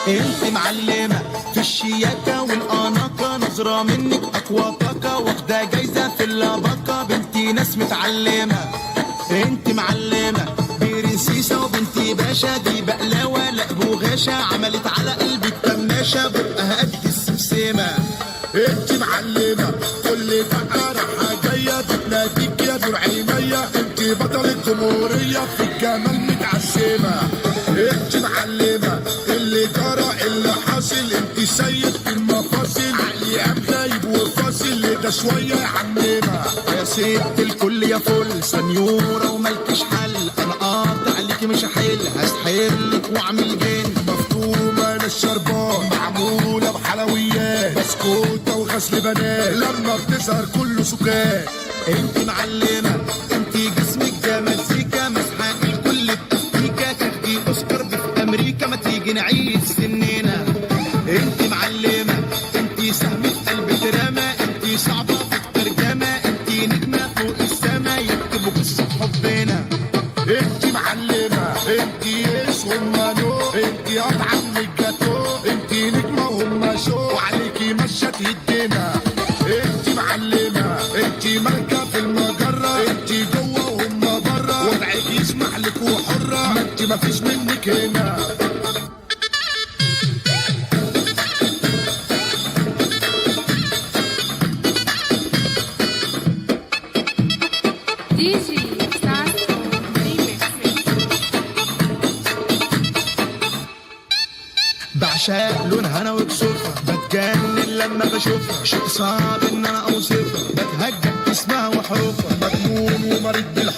انت معلمة في الشياكة والأناقة، نظرة منك أقوى طاقة، واخدة جايزة في اللباقة، بنتي ناس متعلمة. انت معلمة برنسيسة وبنتي باشا، دي بقلاوة لا بوغاشة، عملت على قلبي التماشة، بقها قد السمسمة. انت معلمة كل دقة راحة جاية، بتناديك يا نور عينيا، انت بطل الجمهورية في الجمال متعشمة. انت معلمة اللي جرى اللي حاصل، انت سيد المفاصل، عقلي قام غايب وفاصل، ده شوية يا عمنا. يا ست الكل يا فل سنيورة وملكش حل، انا قاطع عليكي مش هحل، هسحرلك واعمل جن. مفطومة للشربات معمولة بحلويات، بسكوتة وغسل بنات، لما بتظهر كله سكات. انت معلمة انت جسمك ده مزيكا، مسحة الكل بتفتيكا، تاخدي اوسكار دي في امريكا، ما تيجي نعيد سننا. انت معلمة انت سهم في قلب ترامة، انت صعبة في الترجمة، انت نجمة فوق السما، يكتبوا قصة حبنا. انت معلمة انت يس وهما نو، انت اطعم من الجاتو، انت نجمة وهما شو، وعليكي مشة تهدنا. انت معلمة انت مالكة في المجرة، انت جوه وهما برا، وضعك يسمح لك وحرة، ما انت مفيش منك هنا. بعشق لونها انا وكسوفها، بتجنن لما بشوفها، شيء صعب ان انا اوصفها، بتهجد اسمها وحروفها، مجنون ومريض بالحب